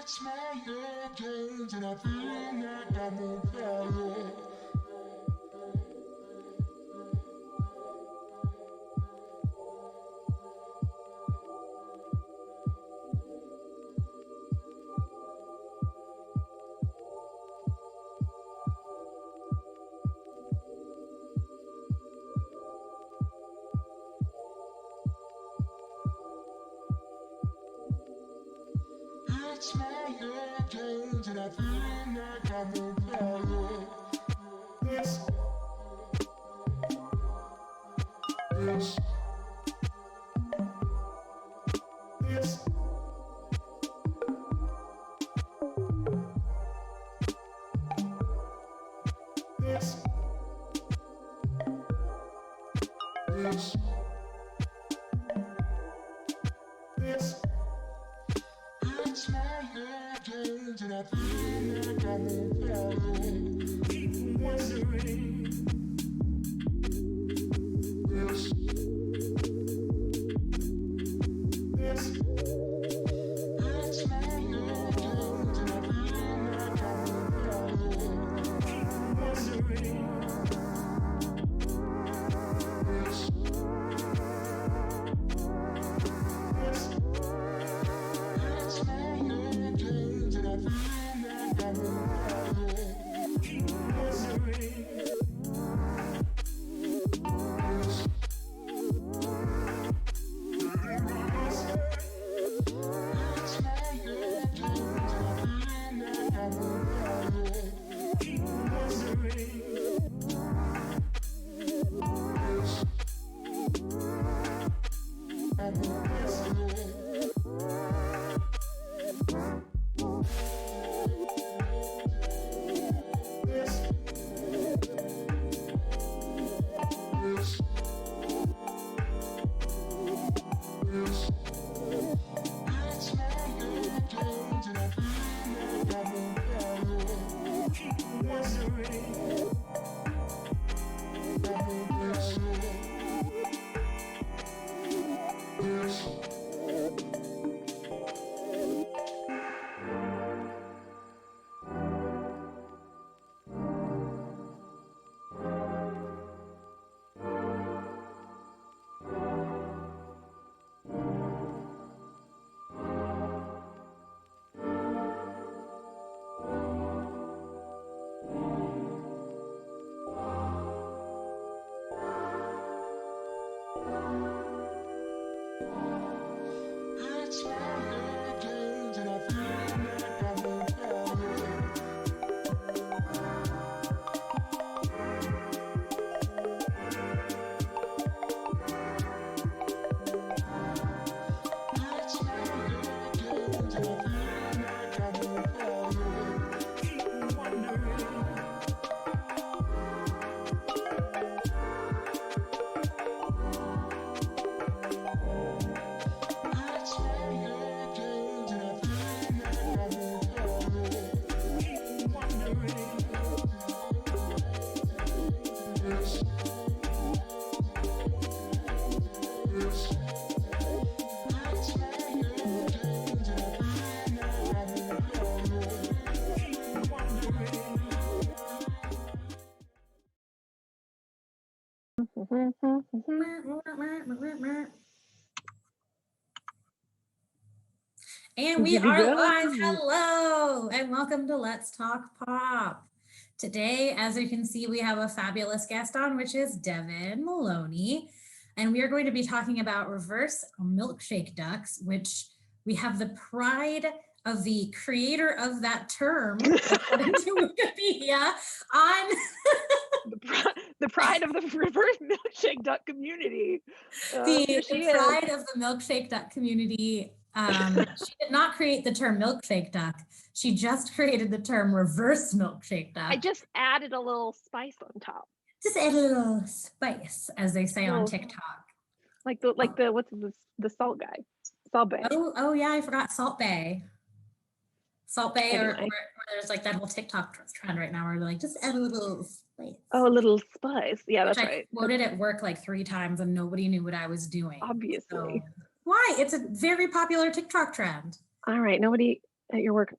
It's my love Jones and I feel like I'm on fire. It's my love Jones and I feel like I'm on fire. This, this, this, this, this, this. It's my love Jones and I feel like I'm on fire. Keep wondering. This, this. It's my love Jones and I feel like I'm on fire. Keep wondering. This, this. It's my love Jones and I feel like I'm on fire. Keep wondering. This, it's my love Jones and I feel like I'm on fire. Keep wondering. This, I'm on fire. This, this, this. It's my love Jones and I feel like I'm on fire. Keep wondering. I'm on fire. This. It's my love Jones and I feel like I'm on fire. It's my love Jones and I feel like I'm on fire. Keep wondering. It's my love Jones and I feel like I'm on fire. Keep wondering. This, this. It's my love Jones and I feel like I'm on fire. Keep wondering. And we Here we are go. live. Hello, and welcome to Let's Talk Pop. Today, as you can see, we have a fabulous guest on, which is Devon Maloney. And we are going to be talking about reverse milkshake ducks, which we have the pride of the creator of that term, according to Wikipedia, on The pride of the reverse milkshake duck community. the Here she is. pride of the milkshake duck community. She did not create the term milkshake duck. She just created the term reverse milkshake duck. I just added a little spice on top, Just add a little spice, as they say on Little- TikTok. like the what's the salt guy, Salt Bay. Oh yeah, I forgot Salt Bay. Salt Bay, or Anyway. there's like that whole TikTok trend right now where they're like, just add a little spice. Oh, a little spice. Yeah, Which that's I right. quoted at work like 3 times and nobody knew what I was doing. Obviously. So, why? It's a very popular TikTok trend. All right. Nobody. at your work.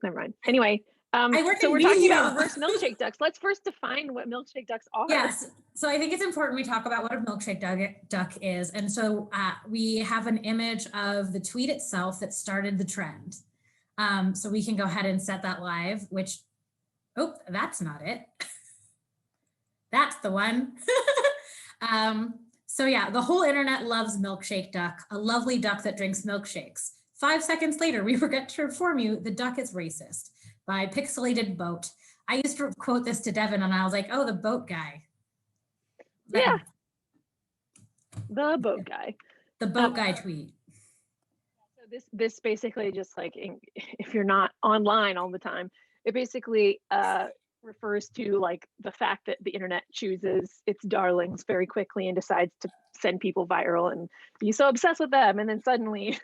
Never mind. Anyway, work so in we're talking media. about reverse milkshake ducks. Let's first define what milkshake ducks are. Yes. So I think it's important we talk about what a milkshake duck is. And so we have an image of the tweet itself that started the trend. So we can go ahead and set that live, which, oh, that's not it. That's the one. So yeah, the whole internet loves Milkshake Duck, a lovely duck that drinks milkshakes. 5 seconds later, we forget to inform you the duck is racist by Pixelated Boat. I used to quote this to Devon and I was like, oh, the boat guy. Yeah. The boat guy. The boat guy tweet. So this basically just like, if you're not online all the time, it basically refers to like the fact that the internet chooses its darlings very quickly and decides to send people viral and be so obsessed with them, and then suddenly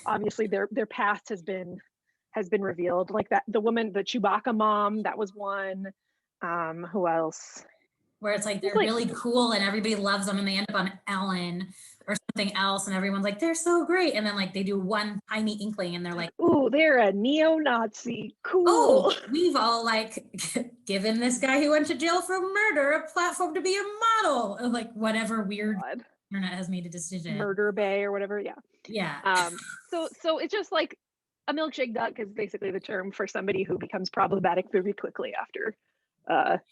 obviously their past has been revealed, like that the woman, the Chewbacca mom, that was one. Who else? Where it's like they're really cool and everybody loves them and they end up on Ellen or something else and everyone's like, they're so great, and then like they do one tiny inkling and they're like, ooh, they're a neo-Nazi, cool. Oh, we've all like given this guy who went to jail for murder a platform to be a model, or like whatever weird internet has made a decision. Murder Bay or whatever. Yeah. So it's just like a milkshake duck is basically the term for somebody who becomes problematic very quickly after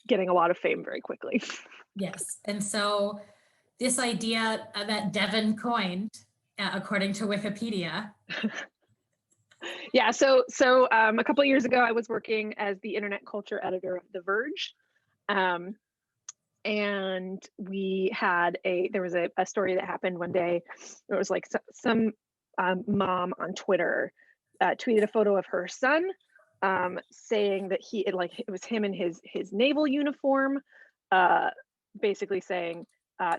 getting a lot of fame very quickly. Yes. And so this idea that Devon coined, according to Wikipedia. Yeah, so a couple of years ago, I was working as the internet culture editor of The Verge. And we had there was a story that happened one day. It was like some mom on Twitter tweeted a photo of her son, saying that it was him in his naval uniform, basically saying,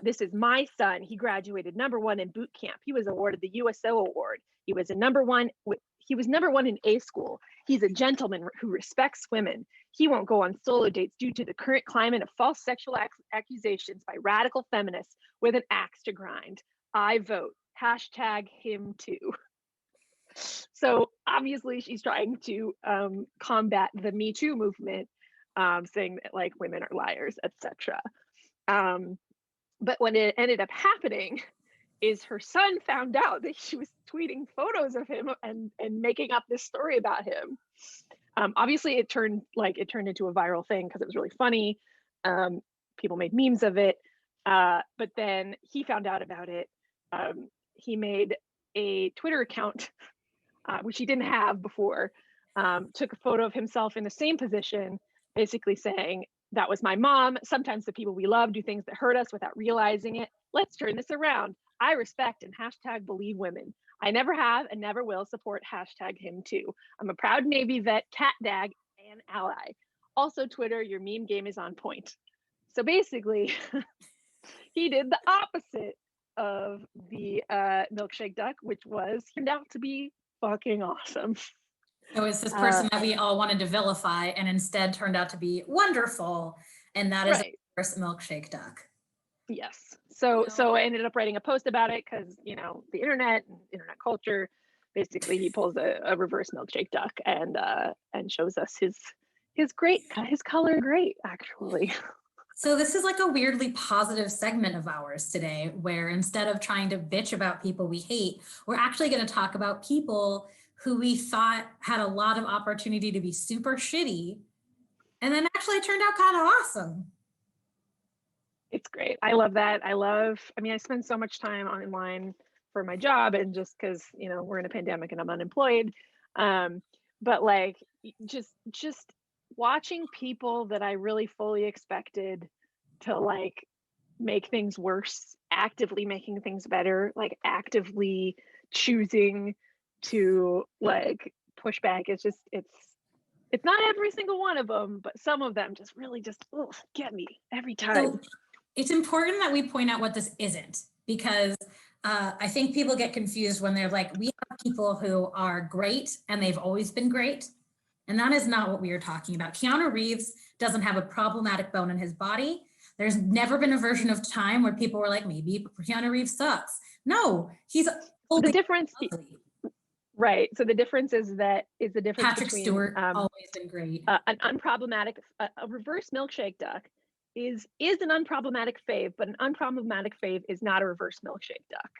this is my son. He graduated #1 in boot camp. He was awarded the USO award. He was number one in A school. He's a gentleman who respects women. He won't go on solo dates due to the current climate of false sexual accusations by radical feminists with an axe to grind. I vote. #him too. So obviously she's trying to combat the Me Too movement, saying that like women are liars, etc. But when it ended up happening is her son found out that she was tweeting photos of him and making up this story about him. Obviously it turned into a viral thing because it was really funny. People made memes of it. But then he found out about it. He made a Twitter account, which he didn't have before, took a photo of himself in the same position, basically saying, that was my mom. Sometimes the people we love do things that hurt us without realizing it. Let's turn this around. I respect and #believe women. I never have and never will support #him too. I'm a proud Navy vet, cat dag, and ally. Also, Twitter, your meme game is on point. So basically, he did the opposite of the milkshake duck, which turned out to be fucking awesome. So it's this person that we all wanted to vilify and instead turned out to be wonderful. And that is, of course, Milkshake Duck. Yes. So I ended up writing a post about it because, the internet and internet culture, basically he pulls a reverse milkshake duck and shows us his color great, actually. So this is like a weirdly positive segment of ours today, where instead of trying to bitch about people we hate, we're actually going to talk about people who we thought had a lot of opportunity to be super shitty, and then actually turned out kind of awesome. It's great. I love that. I spend so much time online for my job, and just because, we're in a pandemic and I'm unemployed. But like, just watching people that I really fully expected to like make things worse, actively making things better, like actively choosing to like push back. It's not every single one of them, but some of them just really get me every time. So it's important that we point out what this isn't, because I think people get confused when they're like, we have people who are great and they've always been great. And that is not what we are talking about. Keanu Reeves doesn't have a problematic bone in his body. There's never been a version of time where people were like, maybe Keanu Reeves sucks. No, he's the difference. Right. So the difference is the difference Patrick between Stewart, always been great. an unproblematic a reverse milkshake duck is an unproblematic fave, but an unproblematic fave is not a reverse milkshake duck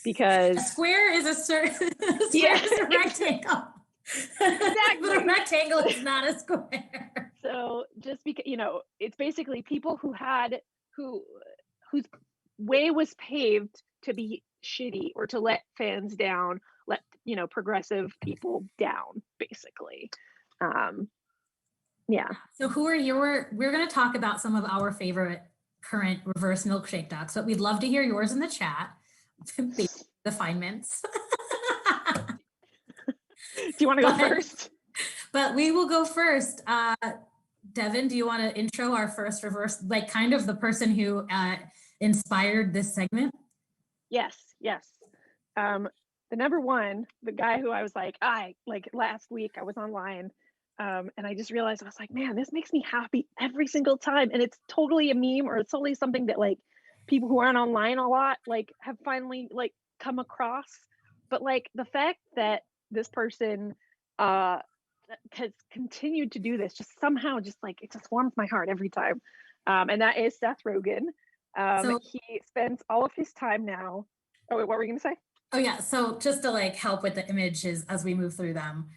because A square is a square yeah, is a rectangle. exactly. But a rectangle is not a square. So just because it's basically people whose way was paved to be shitty or to let fans down, let progressive people down, basically. Yeah. So we're going to talk about some of our favorite current reverse milkshake ducks, but we'd love to hear yours in the chat. Refinements. Do you want to go first? But we will go first. Devon, do you want to intro our first reverse, like kind of the person who inspired this segment? Yes. The number one, the guy who I was like last week I was online and I just realized, I was like, man, this makes me happy every single time. And it's totally a meme, or it's totally something that like people who aren't online a lot like have finally like come across. But like the fact that this person has continued to do this just somehow, just like it just warms my heart every time. And that is Seth Rogen. So he spends all of his time now. Oh wait, what were you gonna say? Oh yeah, so just to like help with the images as we move through them.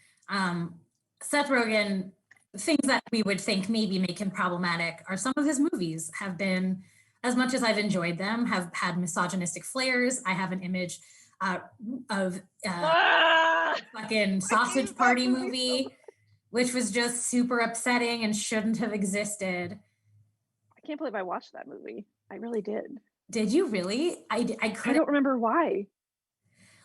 Seth Rogen, things that we would think maybe make him problematic are some of his movies have been, as much as I've enjoyed them, have had misogynistic flares. I have an image of fucking Sausage Party movie, which was just super upsetting and shouldn't have existed. I can't believe I watched that movie. I really did. Did you really? I don't remember why.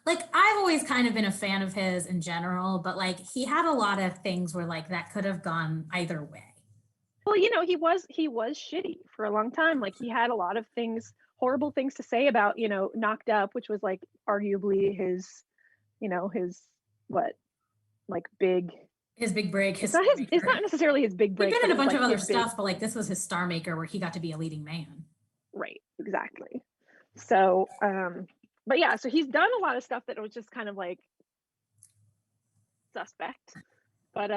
Like, I've always kind of been a fan of his in general, but like he had a lot of things where like that could have gone either way. Well, he was shitty for a long time. Like he had a lot of horrible things to say about, Knocked Up, which was like arguably his big break. It's not necessarily his big break. He'd been in a bunch of other stuff, but like this was his star maker where he got to be a leading man. Right, exactly. So, but yeah, so he's done a lot of stuff that was just kind of like suspect. But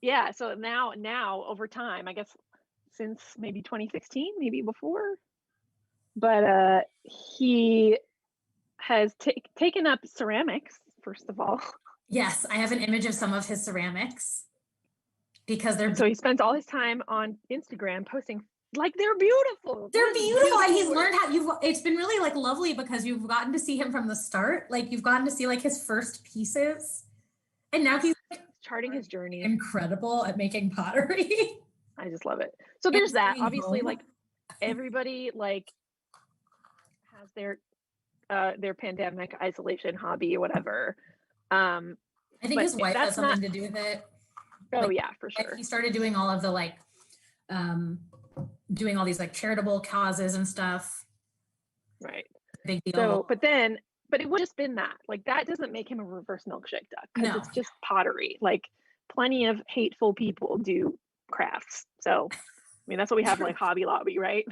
yeah, so now over time, I guess since maybe 2016, maybe before, but he has taken up ceramics, first of all. Yes, I have an image of some of his ceramics because so he spends all his time on Instagram posting, like, they're beautiful. They're beautiful. And he's learned how it's been really like lovely because you've gotten to see him from the start. Like you've gotten to see like his first pieces. And now he's like, charting his journey. Incredible at making pottery. I just love it. So there's that. Obviously, like everybody like has their pandemic isolation hobby or whatever. I think his wife has something to do with it. Oh like, yeah, for sure. He started doing all of the like doing all these like charitable causes and stuff. Right. Big deal. So, but it would just been that. Like that doesn't make him a reverse milkshake duck because it's just pottery. Like plenty of hateful people do crafts. So, I mean, that's what we have like Hobby Lobby, right?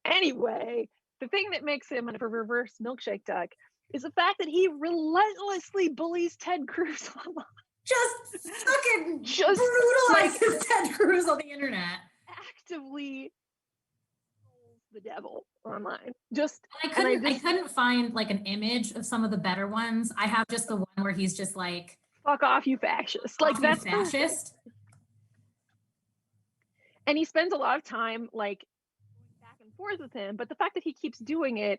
Anyway, the thing that makes him a reverse milkshake duck is the fact that he relentlessly bullies Ted Cruz online. Just brutalizes Ted Cruz on the internet. Actively the devil online. I couldn't find like an image of some of the better ones. I have just the one where he's just like, fuck off, you fascist. Like that's fascist. And he spends a lot of time like going back and forth with him, but the fact that he keeps doing it,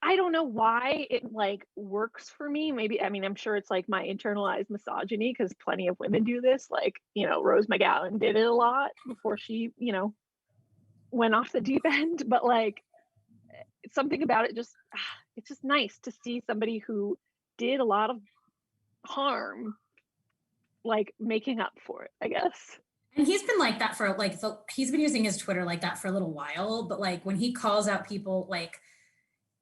I don't know why it like works for me. Maybe, I mean, I'm sure it's like my internalized misogyny because plenty of women do this. Like, Rose McGowan did it a lot before she, went off the deep end. But like, something about it just, it's just nice to see somebody who did a lot of harm, like making up for it, I guess. And he's been like that for like, he's been using his Twitter like that for a little while. But like when he calls out people, like,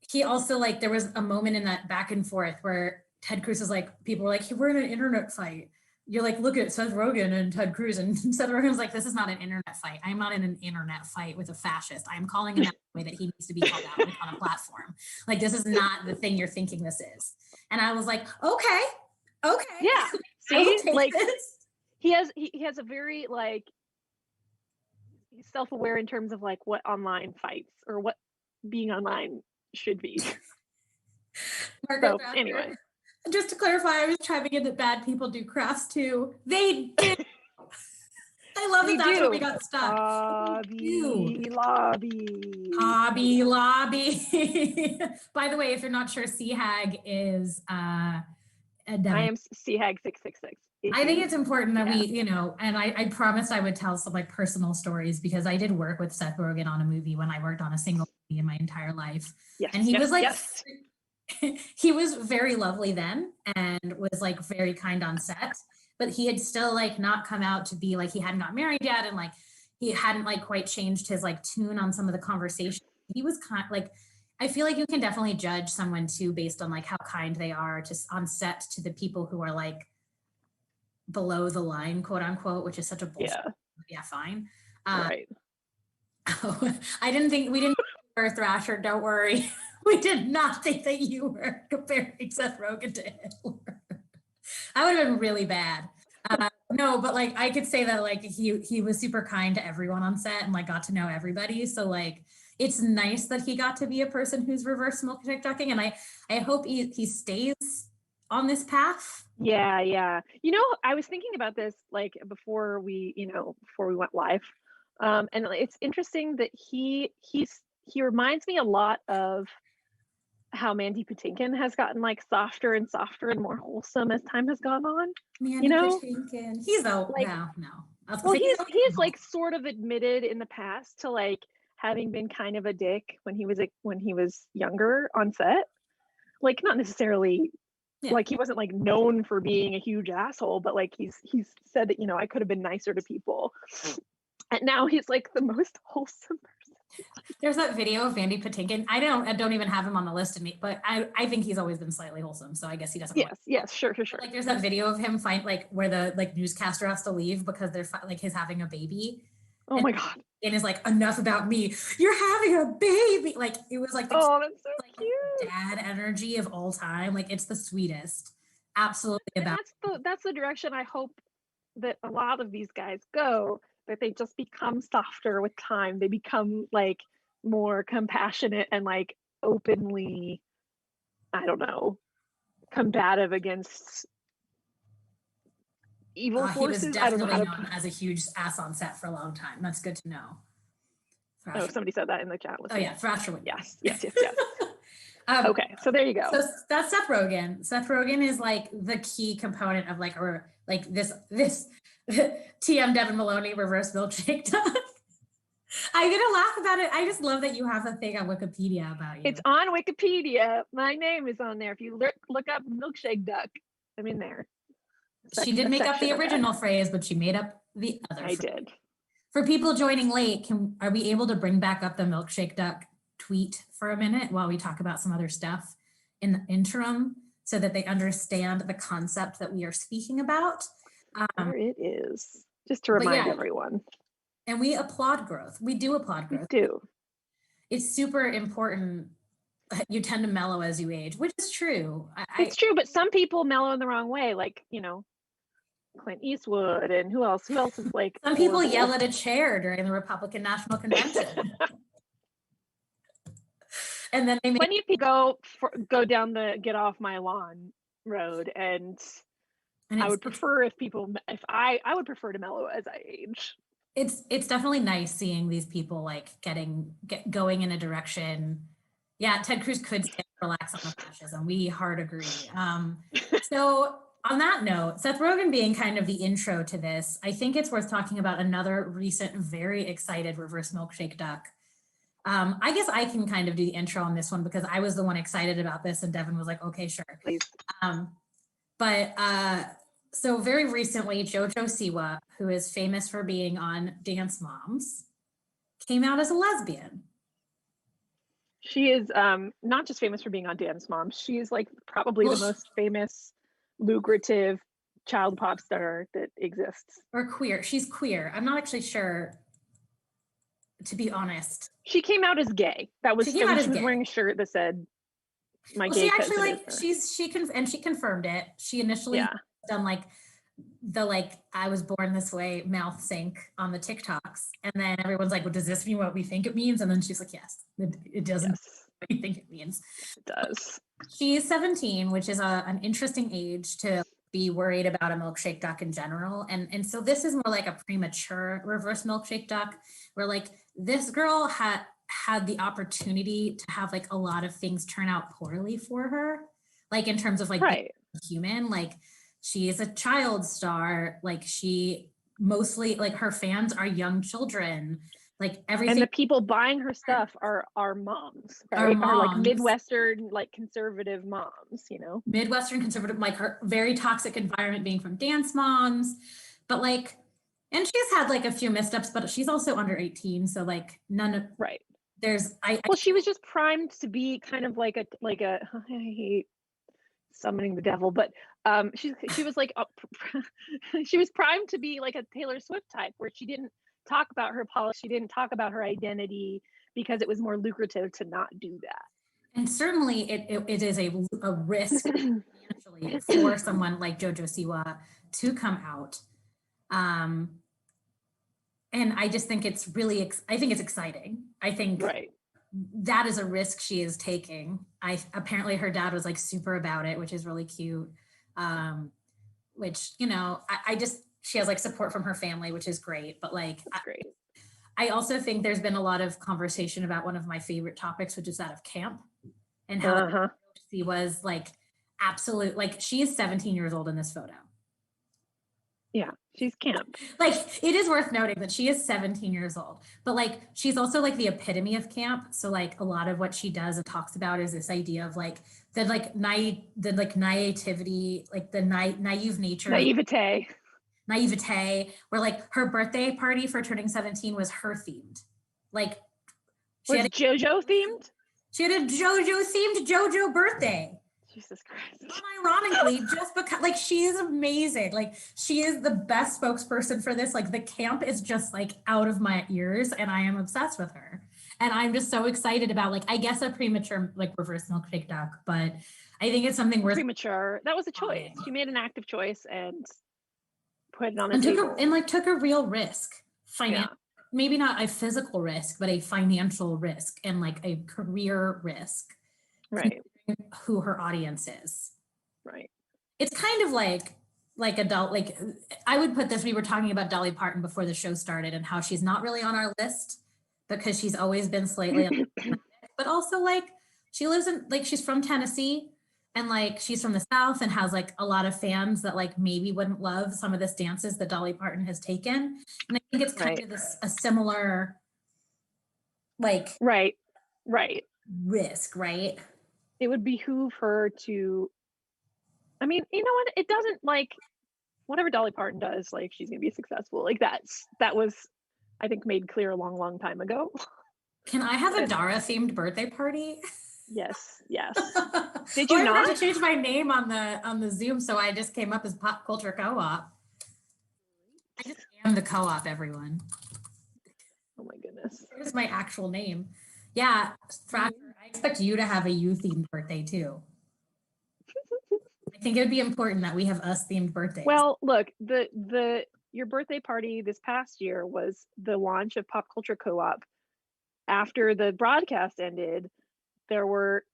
he also like there was a moment in that back and forth where Ted Cruz is like, people were like, we're in an internet fight. you're like, look at Seth Rogen and Ted Cruz, and Seth Rogen's like, this is not an internet fight. I'm not in an internet fight with a fascist. I'm calling him out the way that he needs to be called out, like on a platform. Like, this is not the thing you're thinking this is. And I was like, okay. Yeah. See, like he has a very like self-aware in terms of like what online fights or what being online should be. Margaret So anyway, just to clarify, I was chiming in that bad people do crafts too. They do. I love that that's where we got stuck. Hobby Lobby. Hobby Lobby. By the way, if you're not sure, CHAG is I am CHAG 666. I think it's important that we, you know, and I promised I would tell some like personal stories because I did work with Seth Rogen on a movie when I worked on a single movie in my entire life. Yes, and he was like, yes. he was very lovely then and was like very kind on set, but he had still like not come out to be like, he hadn't got married yet. And like, he hadn't like quite changed his like tune on some of the conversation. He was kind of like, I feel like you can definitely judge someone too, based on like how kind they are to on set to the people who are like below the line, quote unquote, which is such a bullshit. Yeah, fine. Right. Oh, I didn't think we didn't Thrasher, don't worry. We did not think that you were comparing Seth Rogen to Hitler. I would have been really bad. No, but like I could say that like he was super kind to everyone on set and like got to know everybody. So like it's nice that he got to be a person who's reverse milkshake ducking, and I hope he stays on this path. Yeah. You know, I was thinking about this like before we went live, and it's interesting that he reminds me a lot of how Mandy Patinkin has gotten like softer and softer and more wholesome as time has gone on. Mandy Patinkin, he's no. Well, he's like sort of admitted in the past to like having been kind of a dick when he was younger on set. Like not necessarily like he wasn't like known for being a huge asshole, but like he's said that, you know, I could have been nicer to people. And now he's like the most wholesome person. There's that video of Mandy Patinkin. I don't even have him on the list of me, but I think he's always been slightly wholesome. So I guess he doesn't. Yes, sure. Like there's that video of him where the like newscaster has to leave because they're like he's having a baby. Oh my God. And is like, enough about me. You're having a baby. Like it was like, oh, that's so like, cute. Dad energy of all time. Like it's the sweetest. Absolutely. That's the direction I hope that a lot of these guys go, that they just become softer with time. They become like more compassionate and like openly, I don't know, combative against evil forces. He was definitely known as a huge ass on set for a long time. That's good to know. Oh, somebody said that in the chat. Oh yeah, Thrasher. Yes. Okay, so there you go. So that's Seth Rogen. Seth Rogen is like the key component of like, or like this TM Devon Maloney reverse milkshake duck. I'm gonna laugh about it. I just love that you have a thing on Wikipedia about you. It's on Wikipedia. My name is on there. If you look up milkshake duck, I'm in there. She did make up the original phrase, but she made up the other. I did. For people joining late, are we able to bring back up the milkshake duck tweet for a minute while we talk about some other stuff in the interim so that they understand the concept that we are speaking about? There it is. Just to remind everyone. And we applaud growth. We do applaud growth. We do. It's super important. You tend to mellow as you age, which is true. It's true, but some people mellow in the wrong way, like, you know, Clint Eastwood and who else is like some people yell at a chair during the Republican National Convention. And then plenty of people go down the get off my lawn road, and I would prefer I would prefer to mellow as I age. It's definitely nice seeing these people like going in a direction. Yeah, Ted Cruz could relax on the fascism. We hard agree. So on that note, Seth Rogen being kind of the intro to this, I think it's worth talking about another recent, very excited reverse milkshake duck. I guess I can kind of do the intro on this one because I was the one excited about this and Devon was like, okay, sure. Please. So very recently, JoJo Siwa, who is famous for being on Dance Moms, came out as a lesbian. She is not just famous for being on Dance Moms. She is like probably the most famous, lucrative child pop star that exists. Or queer. She's queer. I'm not actually sure, to be honest. She came out as gay. That was, She came out as was gay. wearing a shirt that said, "My Well, gay she actually cousin like is her." she confirmed it. She initially done like the I was born this way mouth sync on the TikToks, and then everyone's like, well, does this mean what we think it means? And then she's like, yes, it doesn't Yes, what you think it means. it does. She's 17, which is an interesting age to be worried about a milkshake duck in general. And so this is more like a premature reverse milkshake duck, where like this girl had the opportunity to have like a lot of things turn out poorly for her, like in terms of like being human. Like she is a child star, like she mostly like her fans are young children, like everything. And the people buying her stuff are moms, right? Are like Midwestern, like conservative moms, you know? Midwestern conservative, like her very toxic environment being from dance moms, but like, and she's had like a few missteps, but she's also under 18. So like none of, there's, well, she was just primed to be kind of like a, I hate summoning the devil, but she was like, she was primed to be like a Taylor Swift type, where she didn't talk about her policy, she didn't talk about her identity, because it was more lucrative to not do that. And certainly it is a risk financially for someone like JoJo Siwa to come out. And I just think it's really, I think it's exciting. I think that is a risk she is taking. Apparently her dad was like super about it, which is really cute. Which, you know, she has like support from her family, which is great. But like, I also think there's been a lot of conversation about one of my favorite topics, which is that of camp, and how she was like absolute, like she is 17 years old in this photo. Yeah, she's camp. Like it is worth noting that she is 17 years old, but like she's also like the epitome of camp. So like a lot of what she does and talks about is this idea of like the naivety, like the naive nature, naivete, where like her birthday party for turning 17 was her themed. Like she had JoJo themed? She had a JoJo themed JoJo birthday. Jesus Christ. Unironically, just because like she is amazing. Like she is the best spokesperson for this. Like the camp is just like out of my ears, and I am obsessed with her. And I'm just so excited about like, I guess a premature like reverse milkshake duck, but I think it's something worth premature. That was a choice. She made an active choice and put it on the table. Took a real risk. Maybe not a physical risk, but a financial risk and like a career risk. Right. Who her audience is. Right. It's kind of like adult, like I would put this, we were talking about Dolly Parton before the show started and how she's not really on our list because she's always been slightly but also like she lives in, like she's from Tennessee and like she's from the South and has like a lot of fans that like maybe wouldn't love some of the stances that Dolly Parton has taken. And I think it's kind of a similar like risk, right? It would behoove her to, I mean, you know what? It doesn't like whatever Dolly Parton does, like she's gonna be successful. Like that was, I think, made clear a long, long time ago. Can I have a Dara themed birthday party? Yes. Did you not? I have to change my name on the Zoom, so I just came up as Pop Culture Co-op. I just am the co-op, everyone. Oh my goodness. Here's my actual name. Yeah, Thrasher, I expect you to have a you themed birthday too. I think it would be important that we have us themed birthdays. Well, look, your birthday party this past year was the launch of Pop Culture Co-op. After the broadcast ended, there were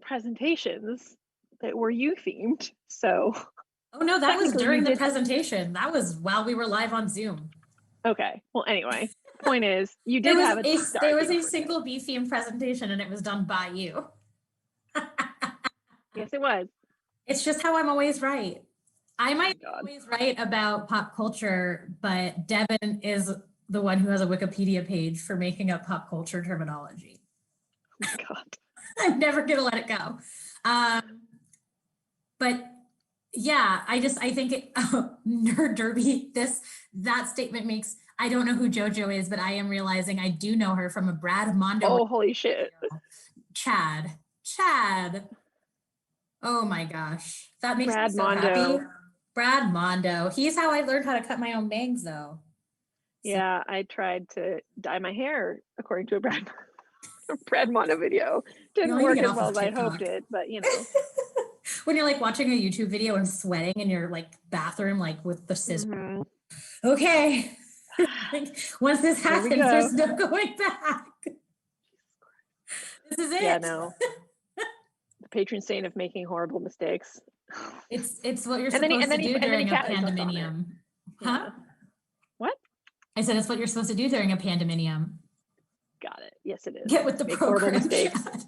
presentations that were you themed. So oh no, that was during the presentation. That was while we were live on Zoom. Okay. Well, anyway, point is you did have there was a single B themed presentation and it was done by you. Yes, it was. It's just how I'm always right. I might be always right about pop culture, but Devon is the one who has a Wikipedia page for making up pop culture terminology. Oh my God. I'm never gonna let it go. But yeah, I think Nerd Derby, that statement makes, I don't know who JoJo is, but I am realizing I do know her from a Brad Mondo. Oh, holy shit. Chad. Oh my gosh. That makes Brad me so Mondo. happy. Brad Mondo. He's how I learned how to cut my own bangs, though. Yeah, I tried to dye my hair according to a Brad Mondo video. Didn't need to work get as off well of as I'd hoped TikTok. it, but you know. When you're like watching a YouTube video and sweating in your like bathroom, like with the scissors. Mhm. Okay. Like, once this Here we happens, go. there's no going back. This is it. Yeah, no. The patron saint of making horrible mistakes. It's what you're And then he- supposed and then to he- do and then he during a cat us on it. pandemonium. Yeah. Huh? What? I said it's what you're supposed to do during a pandemonium. Got it. Yes, it is. Get with the Make horrible program. mistakes. Chad.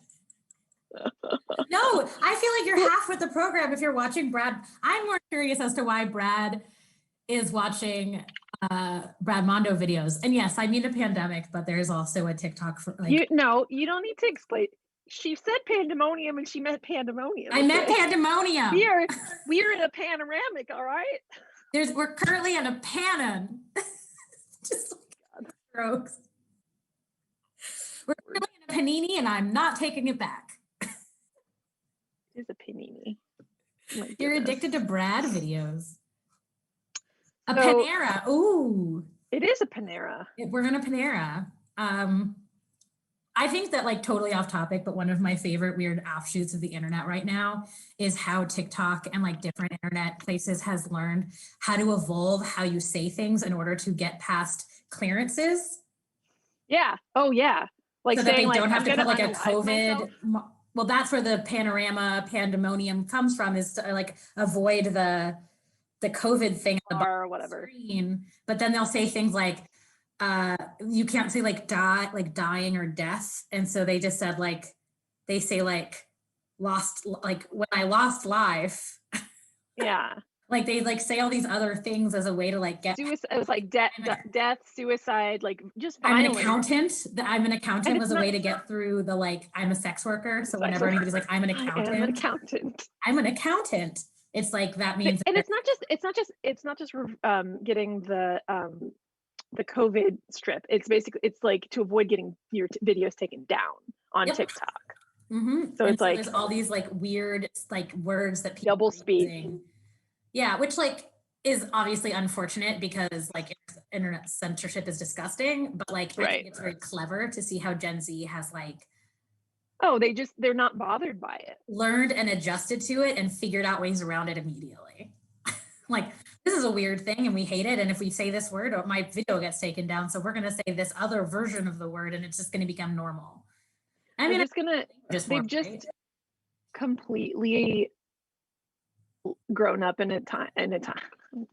No, I feel like you're half with the program if you're watching Brad. I'm more curious as to why Brad is watching Brad Mondo videos. And yes, I mean a pandemic, but there's also a TikTok for like You don't need to explain. She said pandemonium and she meant pandemonium. I meant okay? pandemonium. We are in a panoramic, all right? We're currently in a panon. Just like strokes. We're currently in a panini and I'm not taking it back. It is a panini. My You're goodness. addicted to Brad videos. A So- Panera. Ooh. It is a Panera. We're in a Panera. I think that like totally off topic, but one of my favorite weird offshoots of the internet right now is how TikTok and like different internet places has learned how to evolve how you say things in order to get past clearances. Yeah. Oh yeah. Like So that they saying, like, don't have I'm to put gonna like a unalive myself. COVID. Well, that's where the panorama pandemonium comes from, is to like avoid the COVID thing on the Or whatever. screen. But then they'll say things like, you can't say like dying or death. And so they just said like, they say like lost, like when I lost life, Yeah. like they like say all these other things as a way to like get. Suicide. It was like death, suicide, like just I'm an violence. accountant. I'm an accountant it's was a not- way to get through the like, I'm a sex worker. So Sex whenever worker. anybody's like, I'm an I am an accountant, accountant. I'm an accountant. It's like, that means. And it's not just getting the COVID strip. It's basically, it's like to avoid getting your videos taken down on Yep. TikTok. Mm-hmm. So it's like there's all these like weird like words that people double are speak. using. Yeah, which like is obviously unfortunate because like internet censorship is disgusting, but like I Right. think it's very clever to see how Gen Z has like Oh, they're not bothered by it. learned and adjusted to it and figured out ways around it immediately. Like, this is a weird thing and we hate it. And if we say this word, my video gets taken down. So we're going to say this other version of the word and it's just going to become normal. I mean, They've just completely grown up in a time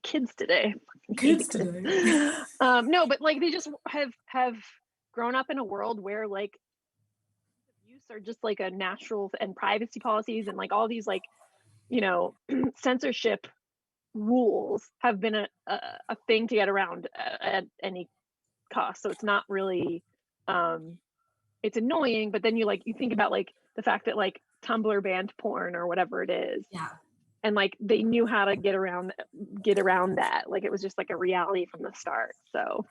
kids today. Kids today. No, but like they just have grown up in a world where like abuse are just like a natural, and privacy policies and like all these like, you know, censorship rules have been a thing to get around at any cost. So it's not really it's annoying, but then you think about like the fact that like Tumblr banned porn or whatever it is. Yeah. And like they knew how to get around that. Like it was just like a reality from the start. So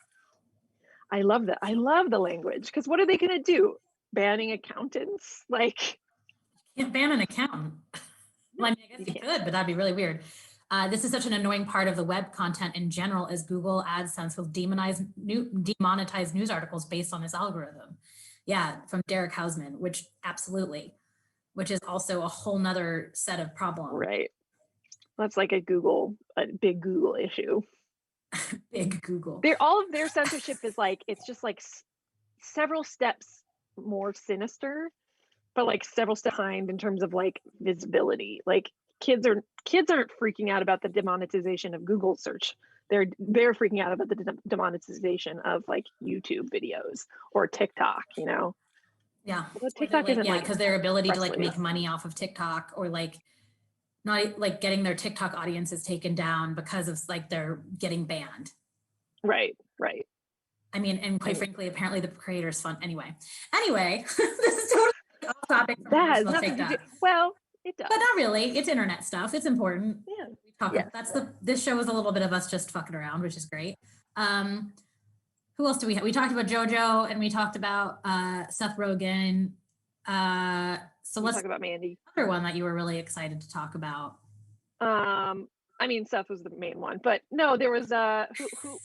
I love that. I love the language, because what are they gonna do? Banning accountants? Like, Can't ban an accountant. Well, I mean, I guess you could, but that'd be really weird. This is such an annoying part of the web content in general, as Google AdSense will demonetize news articles based on this algorithm. Yeah, from Derek Hausman, which which is also a whole nother set of problems. right. That's like a big Google issue. Big Google. All of their censorship is like, it's just like several steps more sinister, but like several steps behind in terms of like visibility. Like kids aren't freaking out about the demonetization of Google search. They're freaking out about the demonetization of like YouTube videos or TikTok, you know? Yeah. Well, TikTok isn't like because their ability to like wrestling. make money off of TikTok, or like not like getting their TikTok audiences taken down because of like they're getting banned. Right. I mean, and quite frankly, apparently the creators fund anyway. This is totally off topic. That has nothing to do. Well, it does. But not really. It's internet stuff. It's important. Yeah. We talk. Yes. This show is a little bit of us just fucking around, which is great. Who else do we have? We talked about JoJo and we talked about Seth Rogen. So let's talk about Mandy. Another one that you were really excited to talk about. I mean, Seth was the main one, but no, there was who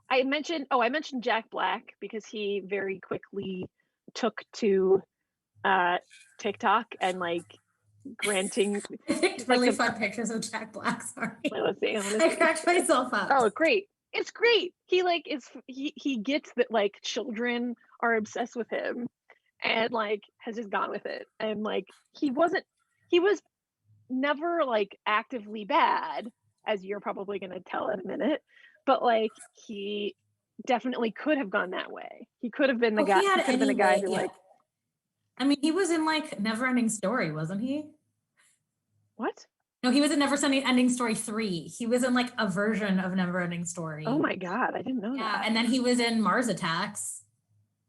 I mentioned. Oh, I mentioned Jack Black because he very quickly took to TikTok and like granting. I picked Like really fun pictures of Jack Black. Sorry, let's see. I cracked myself up. Oh, great! It's great. He like is he gets that like children are obsessed with him, and like has just gone with it. And like he was never like actively bad, as you're probably going to tell in a minute, but like he definitely could have gone that way. He could have been the guy. He had He could have been a any guy way, who yeah. like. I mean, he was in like Never Ending Story, wasn't he? What? No, he was in Never Ending Story 3. He was in like a version of Never Ending Story. Oh my God, I didn't know Yeah, that. and then he was in Mars Attacks.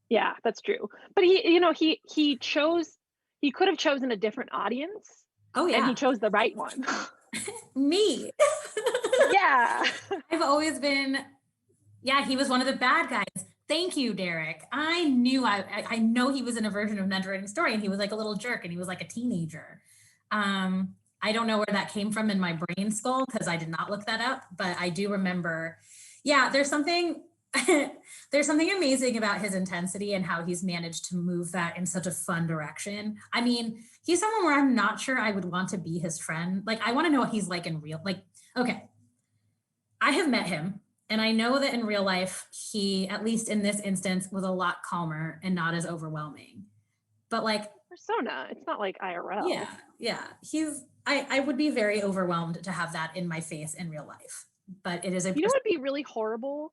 Yeah, that's true. But he chose. He could have chosen a different audience. Oh yeah, and he chose the right one. Me. Yeah. I've always been. Yeah, he was one of the bad guys. Thank you, Derek. I knew I know he was in a version of Never Ending Story, and he was like a little jerk, and he was like a teenager. I don't know where that came from in my brain skull because I did not look that up, but I do remember. Yeah, there's something amazing about his intensity and how he's managed to move that in such a fun direction. I mean, he's someone where I'm not sure I would want to be his friend. Like, I want to know what he's like in real. Like, okay, I have met him. And I know that in real life, he, at least in this instance, was a lot calmer and not as overwhelming. But like persona, it's not like IRL. Yeah. I would be very overwhelmed to have that in my face in real life. But it is You know what would be really horrible?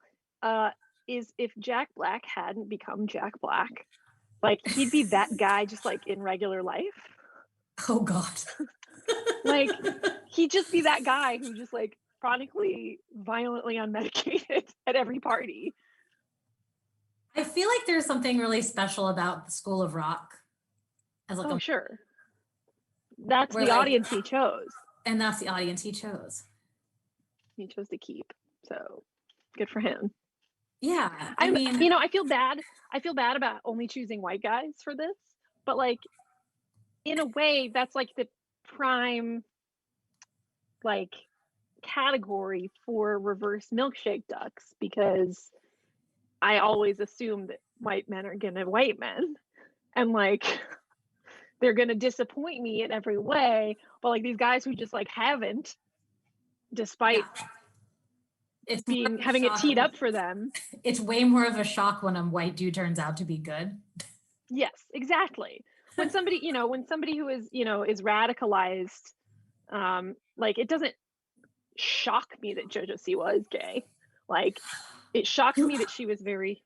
Is if Jack Black hadn't become Jack Black. Like he'd be that guy just like in regular life. Oh God. Like he'd just be that guy who just like chronically violently unmedicated at every party. I feel like there's something really special about the School of Rock. As like sure. That's the audience he chose. And that's the audience he chose. He chose to keep. So good for him. Yeah. I mean, I feel bad. I feel bad about only choosing white guys for this, but like in a way that's like the prime like category for reverse milkshake ducks, because I always assume that white men are gonna white men and like they're gonna disappoint me in every way, but like these guys who just like haven't, despite it's having it teed up for them. It's way more of a shock when a white dude turns out to be good. Yes, exactly. When somebody who is is radicalized, like it doesn't shock me that JoJo Siwa is gay. Like it shocks me that she was very.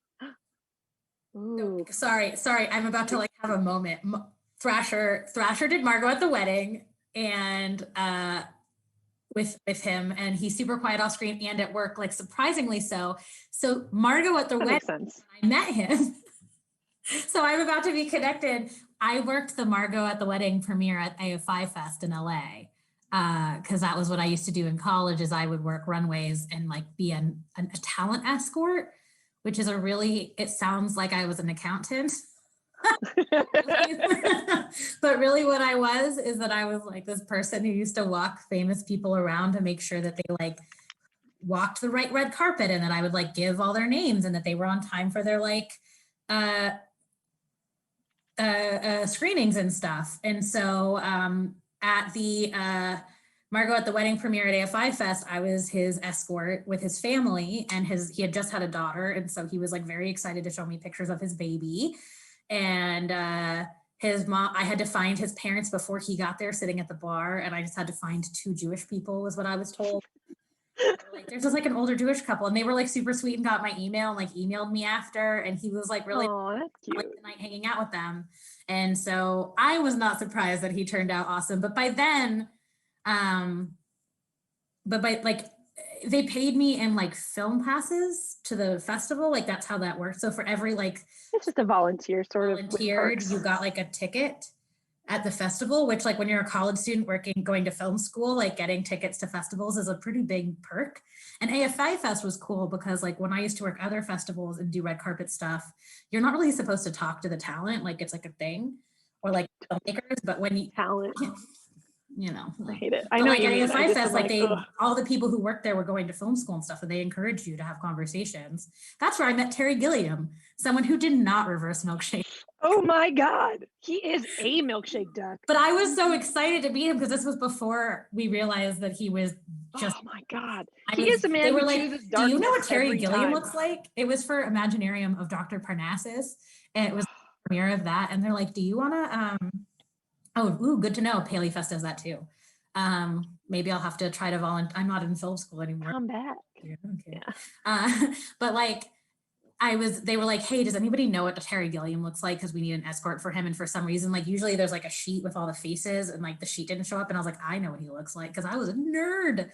Ooh. Sorry, I'm about to like have a moment. Thrasher did Margot at the Wedding, and with him, and he's super quiet off screen and at work, like surprisingly so. So Margot at the Wedding, I met him. So I'm about to be connected. I worked the Margot at the Wedding premiere at AFI Fest in LA. Because that was what I used to do in college, is I would work runways and like be a talent escort, which is it sounds like I was an accountant. But really what I was is that I was like this person who used to walk famous people around to make sure that they like walked the right red carpet, and that I would like give all their names and that they were on time for their like screenings and stuff. And so at the Margot at the Wedding premiere at AFI Fest, I was his escort with his family, and he had just had a daughter, and so he was like very excited to show me pictures of his baby. And his mom, I had to find his parents before he got there sitting at the bar, and I just had to find 2 Jewish people was what I was told. Like, there's just like an older Jewish couple, and they were like super sweet and got my email and like emailed me after, and he was like really that's cute. like the night hanging out with them. And so I was not surprised that he turned out awesome. But by then, they paid me in like film passes to the festival. Like that's how that worked. So for every like, it's just a volunteer sort of volunteered, you got like a ticket at the festival, which like when you're a college student going to film school, like getting tickets to festivals is a pretty big perk. And AFI Fest was cool because like when I used to work other festivals and do red carpet stuff, you're not really supposed to talk to the talent. Like it's like a thing, or like filmmakers, but when you talent. you know. I hate it. I But know like what you at mean. I ASI just Fest, am like ugh. all the people who worked there were going to film school and stuff, and they encouraged you to have conversations. That's where I met Terry Gilliam, someone who did not reverse Milkshake. Oh my God. He is a milkshake duck. But I was so excited to meet him because this was before we realized that he was just. Oh my God. I He was- is a man they were who like, chooses do you know what darkness Terry every Gilliam time. looks like? It was for Imaginarium of Dr. Parnassus, and it was the premiere of that. And they're like, do you want to? Good to know. Paley Fest does that too. Maybe I'll have to try to volunteer. I'm not in film school anymore. Come back. Okay. But like, they were like, hey, does anybody know what Terry Gilliam looks like? Because we need an escort for him. And for some reason, like usually there's like a sheet with all the faces and like the sheet didn't show up. And I was like, I know what he looks like because I was a nerd.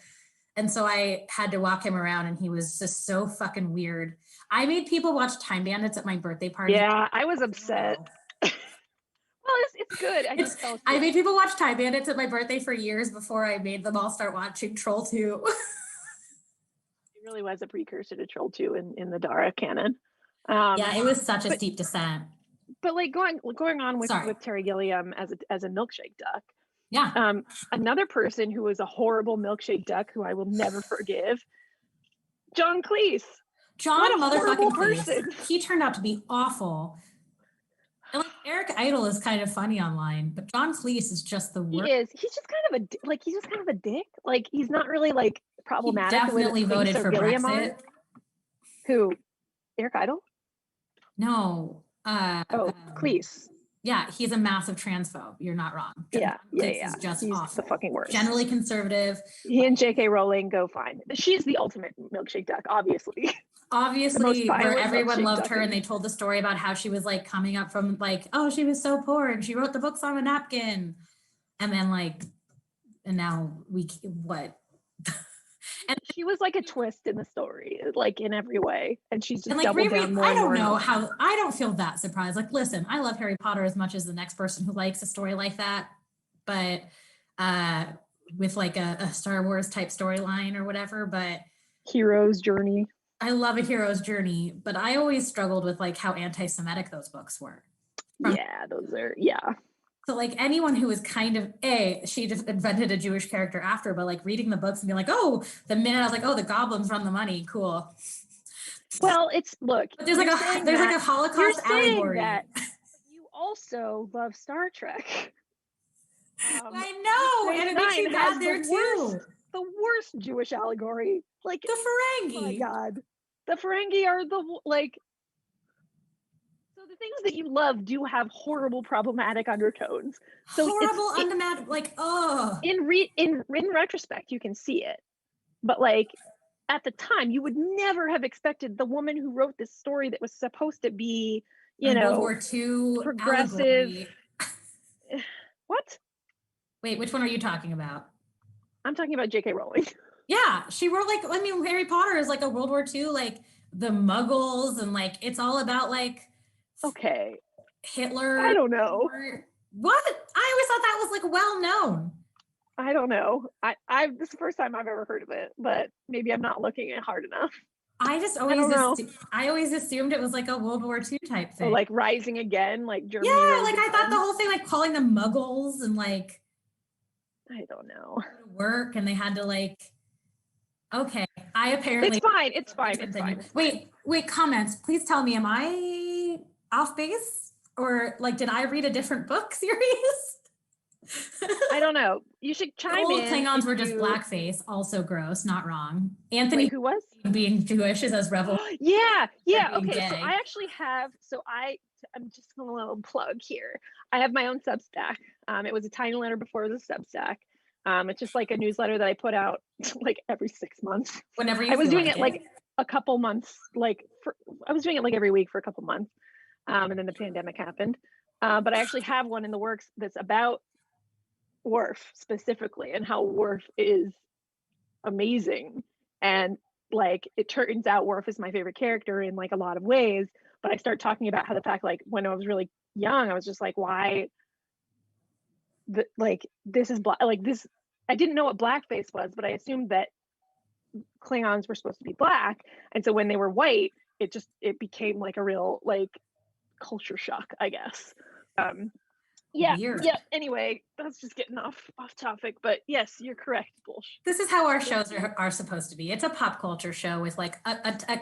And so I had to walk him around and he was just so fucking weird. I made people watch Time Bandits at my birthday party. Yeah, I was upset. Well, it's good. I made people watch Time Bandits at my birthday for years before I made them all start watching Troll 2. It really was a precursor to Troll 2 in the Dara canon. Yeah, it was such a steep descent. But like going on with Terry Gilliam as a milkshake duck. Yeah. Another person who was a horrible milkshake duck who I will never forgive, John Cleese. John motherfucking Cleese. He turned out to be awful. And like Eric Idle is kind of funny online, but John Cleese is just the worst. He is. He's just kind of a dick. Like he's not really like problematic. He definitely voted for Brexit. Who? Eric Idle? No. Cleese. Yeah, he's a massive transphobe. You're not wrong. Yeah. He's just he's awful. The fucking worst. Generally conservative. He and J.K. Rowling go fine. She's the ultimate milkshake duck, obviously. Obviously, where everyone loved her and they told the story about how she was like coming up from like, oh, she was so poor and she wrote the books on a napkin. And then like, and now what? And she was like a twist in the story, like in every way. And she's just like, doubled down more. I don't know how, I don't feel that surprised. Like, listen, I love Harry Potter as much as the next person who likes a story like that. But with like a Star Wars type storyline or whatever, but hero's journey. I love a hero's journey, but I always struggled with like how anti-Semitic those books were. So like anyone who was kind of she just invented a Jewish character after, but like reading the books and being like, oh, the minute I was like, oh, the goblins run the money, cool. Well, but there's like a Holocaust allegory. That you also love Star Trek. I know, and it makes me mad there too. The worst Jewish allegory, like the Ferengi. Oh my God, the Ferengi are the. So the things that you love do have horrible, problematic undertones. So in retrospect, you can see it, but like at the time, you would never have expected the woman who wrote this story that was supposed to be, World War II progressive. What? Wait, which one are you talking about? I'm talking about J.K. Rowling. Yeah, she wrote Harry Potter is like a World War II, like the Muggles, and like it's all about like. Okay. Hitler. I don't know. What? I always thought that was like well known. I don't know. This is the first time I've ever heard of it, but maybe I'm not looking at hard enough. I always assumed it was like a World War II type thing. Or like Rising Again, like Germany. Yeah, like I thought the whole thing, like calling them Muggles and like I don't know. Work and they had to like. Okay, I apparently. It's fine. Wait. Comments. Please tell me. Am I off base or like did I read a different book series? I don't know. You should chime in. Old Klingons were just blackface, also gross, not wrong. Anthony, who was being Jewish is as rebel. Yeah. Okay. Gay. So I actually have. I'm just going to little plug here. I have my own Substack. It was a tiny letter before it was a Substack. It's just like a newsletter that I put out like every 6 months. Whenever you I was doing it like a couple months, I was doing it like every week for a couple months. And then the pandemic happened. But I actually have one in the works that's about Worf specifically and how Worf is amazing. And like, it turns out Worf is my favorite character in like a lot of ways. But I start talking about how the fact, like when I was really young, I was just like, why this is black, like this, I didn't know what blackface was, but I assumed that Klingons were supposed to be black. And so when they were white, it became like a real like culture shock, I guess. Yeah, Weird. yeah. Anyway, that's just getting off topic, but yes, you're correct. Bullshit. This is how our shows are supposed to be. It's a pop culture show with like a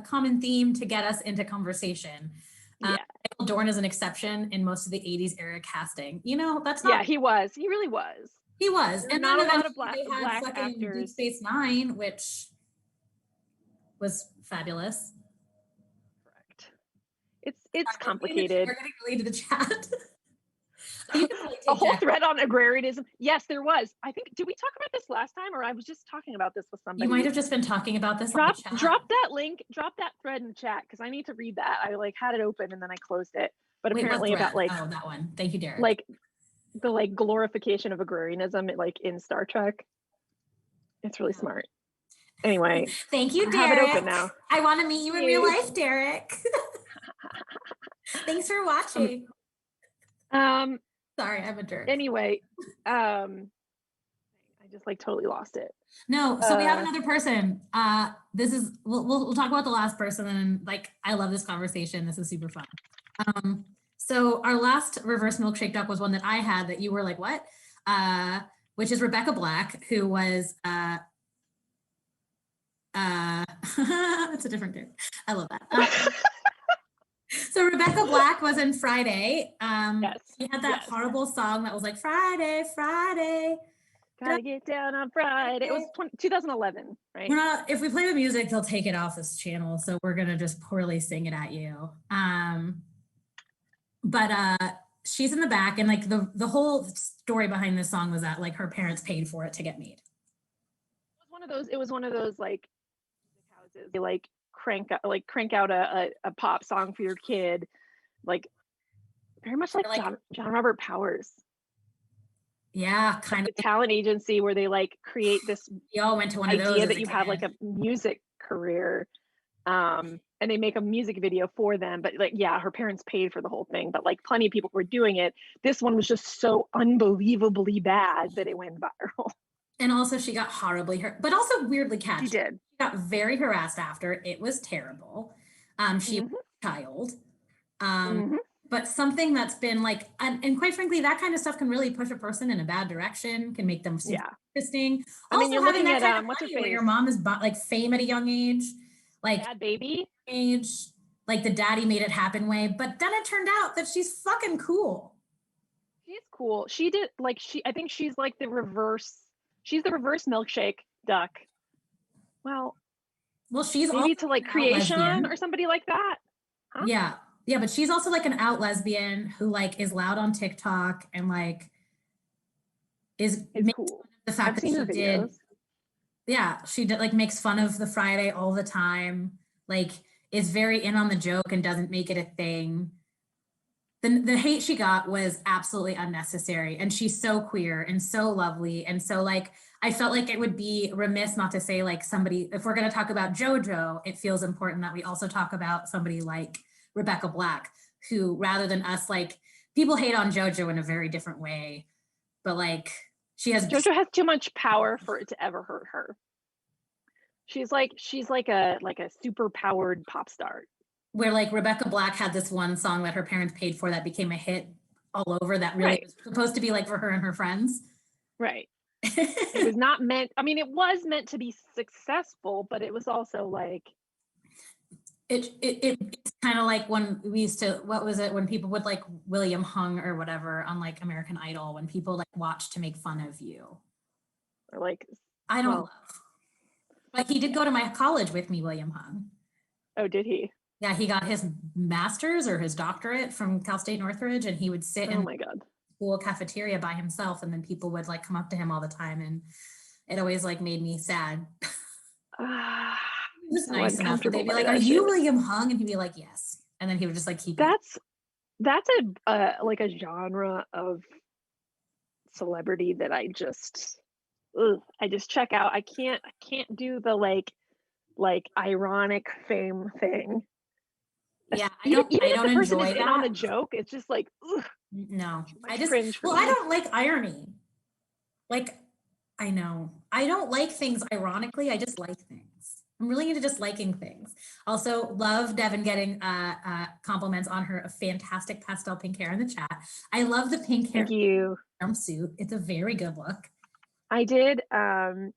common theme to get us into conversation. Yeah, Michael Dorn is an exception in most of the 80s era casting. You know, that's yeah. not, He was. He really was. he was. There were And not then a lot of eventually they had black fucking Deep actors. Space Nine, which was fabulous. Correct. It's complicated. We're getting really to the chat. You can probably A take whole Jack. thread on agrarianism. Yes, there was. I think, did we talk about this last time, or I was just talking about this with somebody? You might have just been talking about this on the chat. Drop that link, drop that thread in the chat, because I need to read that. I like had it open and then I closed it. But Wait, what apparently about thread? like, oh, that one. Thank you, Derek. like the like glorification of agrarianism like in Star Trek. It's really smart. Anyway, thank you, I Derek. have it open now. I want to meet you in real life, Derek. Thanks for watching. Sorry, I'm a jerk. Anyway, I just like totally lost it. No, so we have another person. This is we'll talk about the last person, and like I love this conversation. This is super fun. So our last reverse milkshake duck was one that I had that you were like, what? Which is Rebecca Black, who was it's a different group. I love that. So Rebecca Black was in Friday. Yes. She had that horrible song that was like Friday, Friday. Gotta get down on Friday. It was 2011, right? We're not, if we play the music, they'll take it off this channel. So we're gonna just poorly sing it at you. But she's in the back, and like the whole story behind this song was that like her parents paid for it to get made. It was one of those like houses. They like crank out a pop song for your kid, like very much like John Robert Powers. Yeah, kind of talent agency where they like create this. We all went to one idea of those that you have like a music career, and they make a music video for them. But like, yeah, her parents paid for the whole thing. But like, plenty of people were doing it. This one was just so unbelievably bad that it went viral. And also, she got horribly hurt, but also weirdly catchy. She did. She got very harassed after. It was terrible. She was a child. But something that's been like, and quite frankly, that kind of stuff can really push a person in a bad direction, can make them super interesting. I mean, you're looking at what's her face? Where your mom is like fame at a young age, like Bad Baby age, like the daddy made it happen way. But then it turned out that she's fucking cool. She's cool. She did like I think she's like the reverse. She's the reverse milkshake duck. Well, she's maybe to like Creation or somebody like that. Huh? Yeah, but she's also like an out lesbian who like is loud on TikTok and like is cool. The fact that she did. Yeah, she did like makes fun of the Friday all the time. Like is very in on the joke and doesn't make it a thing. The hate she got was absolutely unnecessary, and she's so queer and so lovely, and so like I felt like it would be remiss not to say like somebody, if we're going to talk about JoJo, it feels important that we also talk about somebody like Rebecca Black, who rather than us, like people hate on JoJo in a very different way, but like JoJo has too much power for it to ever hurt her. She's like a super powered pop star. Where like Rebecca Black had this one song that her parents paid for that became a hit all over that really was supposed to be like for her and her friends. Right. It was not meant, I mean, it was meant to be successful, but it was also like. It's kind of like when we used to, what was it, when people would like William Hung or whatever on like American Idol, when people like watch to make fun of you. Or like. I don't love. But he did go to my college with me, William Hung. Oh, did he? Yeah, he got his master's or his doctorate from Cal State Northridge, and he would sit in the school cafeteria by himself, and then people would like come up to him all the time, and it always like made me sad. It was nice enough, but they'd be like, "Are you William Hung?" And he'd be like, "Yes," and then he would just like keep. That's a like a genre of celebrity that I just check out. I can't do the like ironic fame thing. Yeah, I don't enjoy that. On the joke, it's just like, ugh. No, I don't like irony. Like, I know I don't like things ironically. I just like things. I'm really into just liking things. Also, love Devon getting compliments on her fantastic pastel pink hair in the chat. I love the pink hair Thank you. jumpsuit. It's a very good look. I did my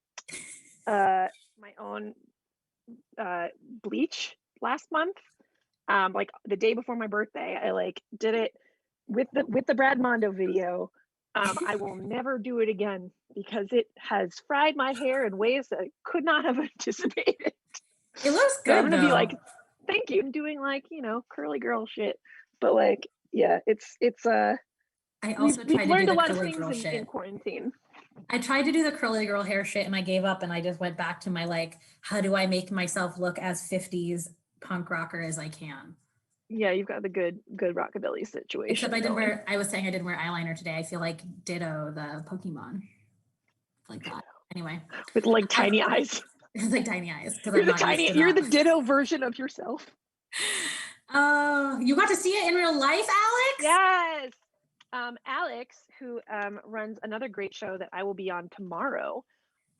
own bleach last month. Like the day before my birthday, I like did it with the Brad Mondo video. I will never do it again because it has fried my hair in ways that I could not have anticipated. It looks So good. I'm gonna though. be like, thank you. I'm doing like, you know, curly girl shit. But like, yeah, it's I also we've tried to learned do a the lot of curly things girl in shit. quarantine. I tried to do the curly girl hair shit and I gave up and I just went back to my like, how do I make myself look as 50s punk rocker as I can? Yeah, you've got the good rockabilly situation. Except I didn't wear, I was saying I didn't wear eyeliner today. I feel like Ditto the Pokemon. Like that. Anyway. With like tiny eyes. It's like tiny eyes. You're the tiny, you're the Ditto version of yourself. Oh, you got to see it in real life, Alex? Yes. Alex, who runs another great show that I will be on tomorrow.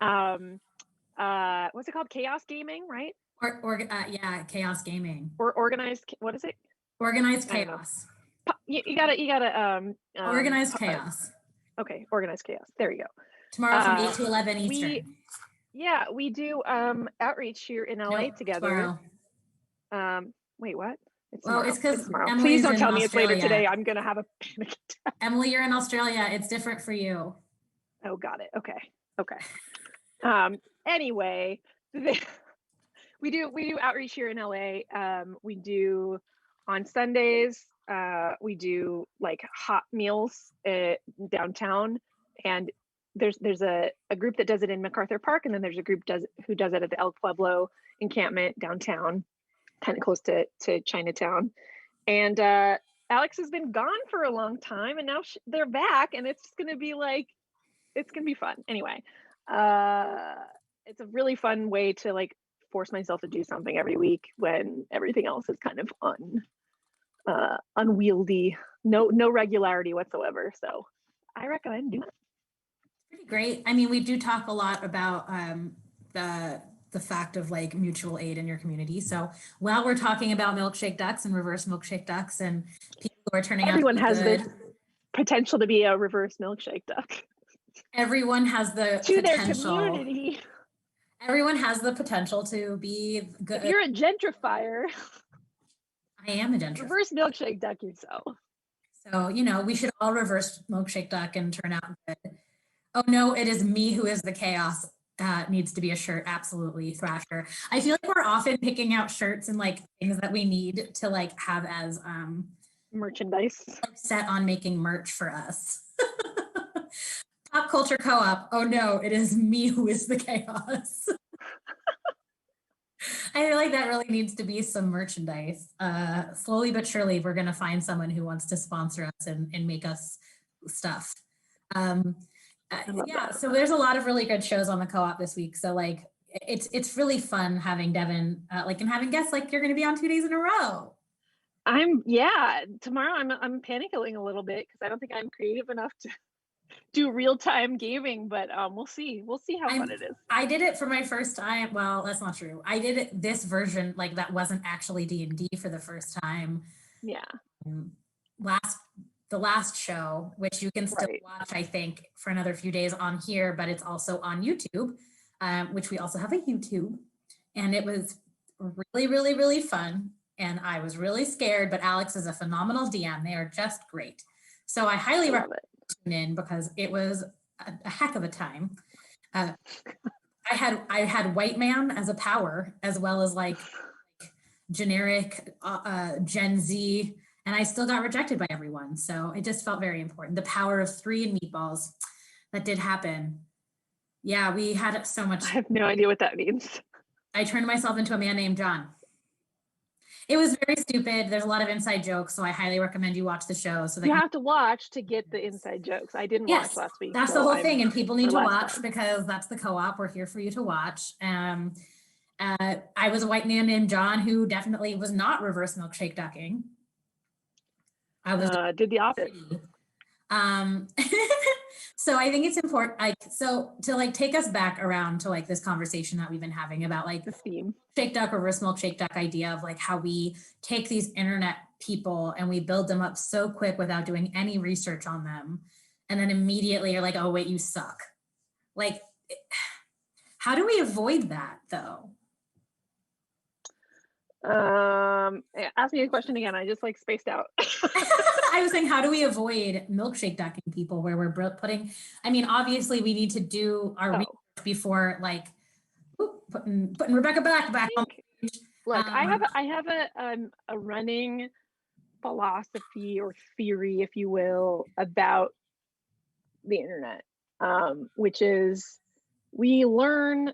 What's it called? Chaos Gaming, right? Yeah, Chaos Gaming. Or organized, what is it? Organized Chaos. You gotta Organized Chaos. Okay, Organized Chaos. There you go. Tomorrow from 8 to 11 Eastern. We do outreach here in LA together. Tomorrow. Wait, what? Well, it's because Please don't tell me it's later today. I'm gonna have a panic attack. Emily, you're in Australia. It's different for you. Oh, got it. Okay. Anyway, we do outreach here in LA. We do on Sundays. We do like hot meals downtown, and there's a group that does it in MacArthur Park, and then there's a group who does it at the El Pueblo encampment downtown, kind of close to Chinatown. And Alex has been gone for a long time, and now they're back, and it's gonna be fun. Anyway, it's a really fun way to like force myself to do something every week when everything else is kind of unwieldy, no regularity whatsoever. So I recommend doing it. Pretty great. I mean, we do talk a lot about the fact of like mutual aid in your community. So while we're talking about milkshake ducks and reverse milkshake ducks and people who are turning everyone out to be has good, the potential to be a reverse milkshake duck. Everyone has the to potential. Their community. Everyone has the potential to be good. If you're a gentrifier. I am a gentrifier. Reverse milkshake duck yourself. So, you know, we should all reverse milkshake duck and turn out good. Oh no, it is me who is the chaos. Needs to be a shirt. Absolutely. Thrasher. I feel like we're often picking out shirts and like things that we need to like have as merchandise. Like, set on making merch for us. Pop culture co-op. Oh no, it is me who is the chaos. I feel like that really needs to be some merchandise. Slowly but surely, we're going to find someone who wants to sponsor us and make us stuff. Yeah, so there's a lot of really good shows on the co-op this week. So like, it's really fun having Devon, and having guests like you're going to be on 2 days in a row. Tomorrow I'm panicking a little bit because I don't think I'm creative enough to do real-time gaming, but we'll see how fun it is. I did it for my first time. Well, that's not true. I did it this version, like that wasn't actually D&D for the first time. Yeah. The last show, which you can still watch, I think, for another few days on here, but it's also on YouTube, which we also have a YouTube. And it was really, really, really fun. And I was really scared, but Alex is a phenomenal DM. They are just great. So I highly recommend tune in because it was a heck of a time. I had white man as a power, as well as like generic Gen Z, and I still got rejected by everyone. So it just felt very important. The power of 3 and meatballs. That did happen. Yeah, we had so much. I have no idea what that means. I turned myself into a man named John. It was very stupid. There's a lot of inside jokes, so I highly recommend you watch the show. So that you have to watch to get the inside jokes. I didn't watch last week. That's the whole thing, and people need to watch because that's the co-op. We're here for you to watch. I was a white man named John who definitely was not reverse milkshake ducking. I was did the opposite. So I think it's important, like, so to like take us back around to like this conversation that we've been having about like The theme. shake duck, reverse milkshake duck idea of like how we take these internet people and we build them up so quick without doing any research on them. And then immediately you're like, oh, wait, you suck. Like, how do we avoid that though? Ask me a question again. I just like spaced out. I was saying, how do we avoid milkshake ducking people where we're putting, I mean, obviously we need to do our research before like putting Rebecca back on. Look, I have a running philosophy or theory, if you will, about the internet, which is we learn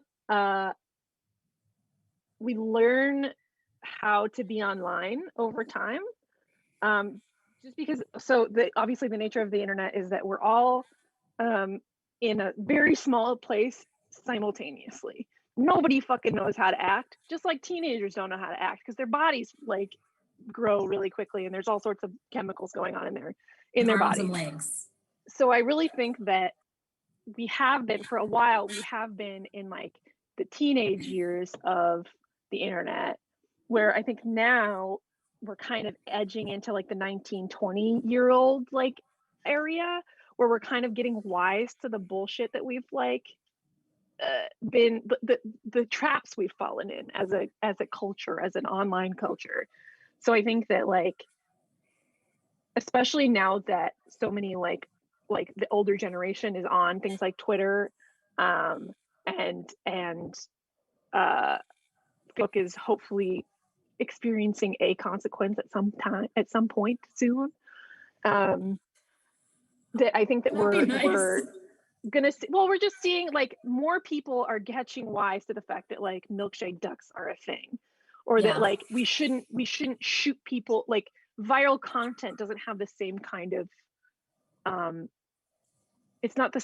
how to be online over time. Just because, so obviously the nature of the internet is that we're all in a very small place simultaneously. Nobody fucking knows how to act, just like teenagers don't know how to act because their bodies like grow really quickly and there's all sorts of chemicals going on in their Arms bodies and legs. So I really think that we have been in like the teenage years of the internet, where I think now we're kind of edging into like the 19-20-year-old like area where we're kind of getting wise to the bullshit that we've like been the traps we've fallen in as a culture, as an online culture. So I think that like, especially now that so many like the older generation is on things like Twitter, and Facebook is hopefully experiencing a consequence at some point soon. That I think that we're gonna see, well, we're just seeing like more people are catching wise to the fact that like milkshake ducks are a thing, or that like we shouldn't shoot people. Like viral content doesn't have the same kind of it's not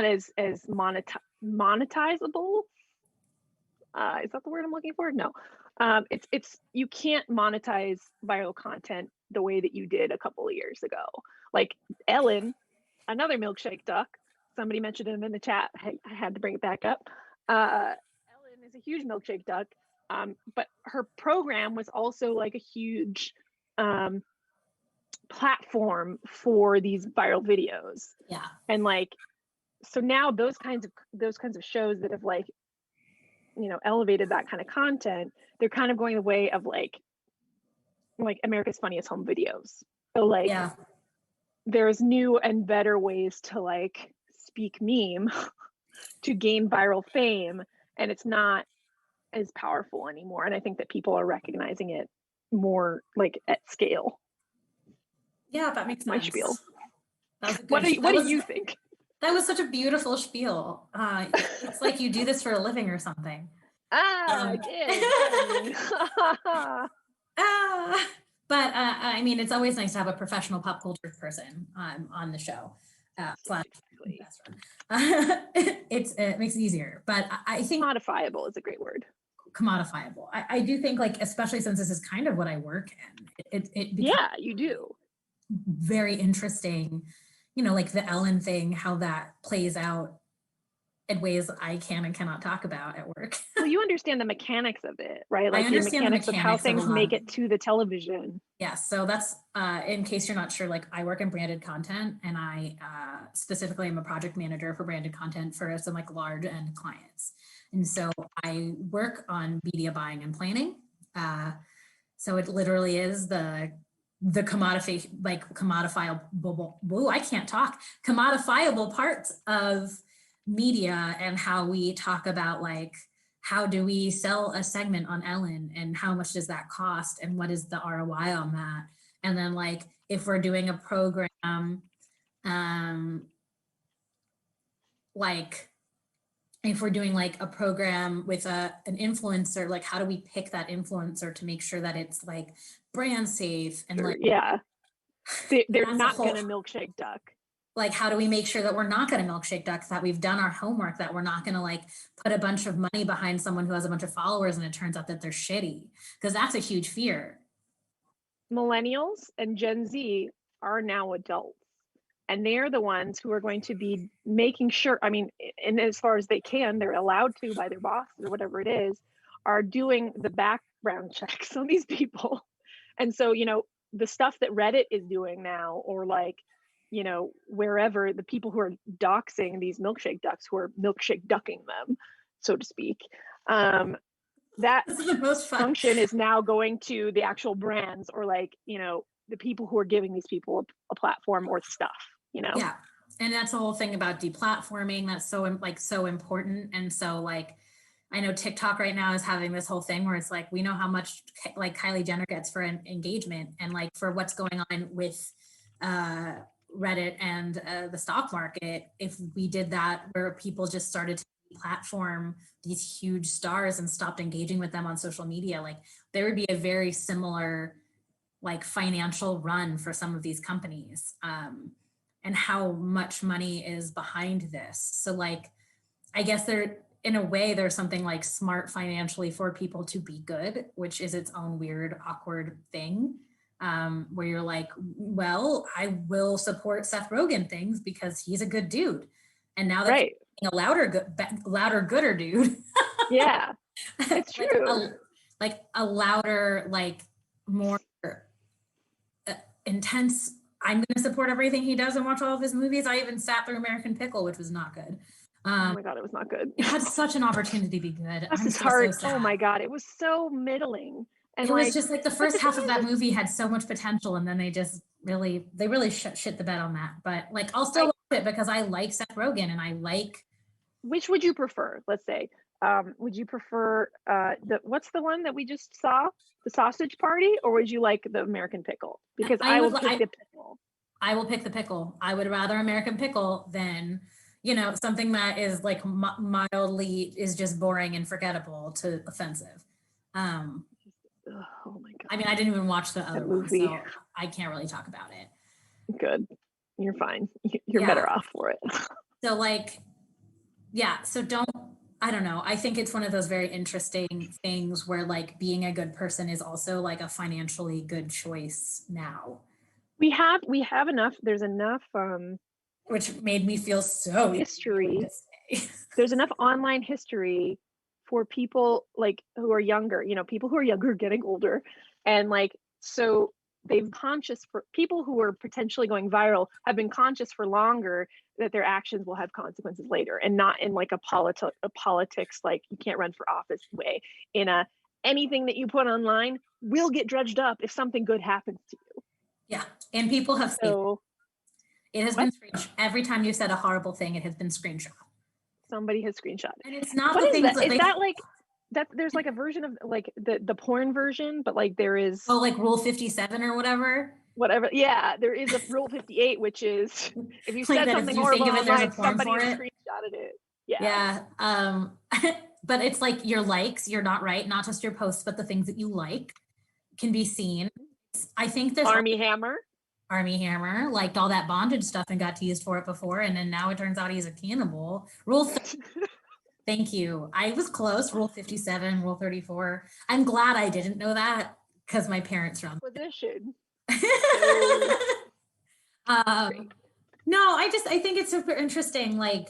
as monetizable. Is that the word I'm looking for? No. It's you can't monetize viral content the way that you did a couple of years ago. Like Ellen, another milkshake duck, somebody mentioned him in the chat. I had to bring it back up. Ellen is a huge milkshake duck, but her program was also like a huge platform for these viral videos. Yeah. And like, so now those kinds of shows that have like, you know, elevated that kind of content, they're kind of going the way of like America's Funniest Home Videos. So like, there's new and better ways to like speak meme to gain viral fame, and it's not as powerful anymore. And I think that people are recognizing it more like at scale. Yeah, that makes my sense. Spiel. What do you think? That was such a beautiful spiel. It's like you do this for a living or something. I did. But I mean, it's always nice to have a professional pop culture person on the show. It makes it easier. But I think commodifiable is a great word. Commodifiable. I do think, like, especially since this is kind of what I work in, it you do. Very interesting, you know, like the Ellen thing, how that plays out in ways I can and cannot talk about at work. Well, you understand the mechanics of it, right? Like the mechanics of how things make it to the television. Yes. So that's, in case you're not sure, like I work in branded content, and I specifically am a project manager for branded content for some like large end clients. And so I work on media buying and planning. So it literally is the commodifiable parts of media, and how we talk about like, how do we sell a segment on Ellen, and how much does that cost, and what is the ROI on that? And then like, if we're doing a program, like if we're doing like a program with an influencer, like how do we pick that influencer to make sure that it's like brand safe and like, they're not going to milkshake duck. Like, how do we make sure that we're not going to milkshake duck, that we've done our homework, that we're not going to like put a bunch of money behind someone who has a bunch of followers and it turns out that they're shitty? Because that's a huge fear. Millennials and Gen Z are now adults. and they're the ones who are going to be making sure, I mean, and as far as they can, they're allowed to by their boss or whatever it is, are doing the background checks on these people. And so, the stuff that Reddit is doing now, or like, wherever, the people who are doxing these milkshake ducks, who are milkshake ducking them, so to speak, that This is the most fun. function is now going to the actual brands, or like, the people who are giving these people a platform or stuff, Yeah. And that's the whole thing about deplatforming. That's so important. And so like, I know TikTok right now is having this whole thing where it's like, we know how much like Kylie Jenner gets for an engagement, and like for what's going on with Reddit and the stock market. If we did that, where people just started to platform these huge stars and stopped engaging with them on social media, like there would be a very similar like financial run for some of these companies, and how much money is behind this. So like, I guess in a way, there's something like smart financially for people to be good, which is its own weird, awkward thing, where you're like, well, I will support Seth Rogen things because he's a good dude. And now that's right, a louder, gooder dude. yeah, it's true. like a louder, like more intense, I'm going to support everything he does and watch all of his movies. I even sat through American Pickle, which was not good. Oh my God, it was not good. It had such an opportunity to be good. Bless his heart. Oh my God, it was so middling. And it was just like the first half of that movie had so much potential, and then they just really shit the bed on that. But like, I'll still watch it because I like Seth Rogen, and I like. Which would you prefer? Let's say, would you prefer what's the one that we just saw, the Sausage Party, or would you like the American Pickle? Because I will pick the pickle. I will pick the pickle. I would rather American Pickle than something that is like mildly is just boring and forgettable to offensive. Oh my God. I mean, I didn't even watch the other movie. one, so I can't really talk about it. Good. You're fine. You're better off for it. So like, yeah. So I don't know. I think it's one of those very interesting things where like being a good person is also like a financially good choice now. We have enough. There's enough. Which made me feel so history. There's enough online history for people like who are younger, people who are younger getting older, and like, so they've conscious, for people who are potentially going viral, have been conscious for longer that their actions will have consequences later, and not in like a politics like you can't run for office way. In anything that you put online will get dredged up if something good happens to you. Yeah, and people have it has been every time you said a horrible thing, it has been screenshot. Somebody has screenshot. And it's not the things that is that like that there's like a version of like the porn version, but like there is like Rule 57 or whatever. Yeah, there is a Rule 58, which is if you said something horrible online, somebody has screenshotted it. Yeah. But it's like your likes, you're not right, not just your posts, but the things that you like can be seen. I think there's Army Hammer liked all that bondage stuff and got teased for it before, and then now it turns out he's a cannibal. Thank you. I was close. Rule 57, Rule 34. I'm glad I didn't know that because my parents are on position. No, I think it's super interesting. Like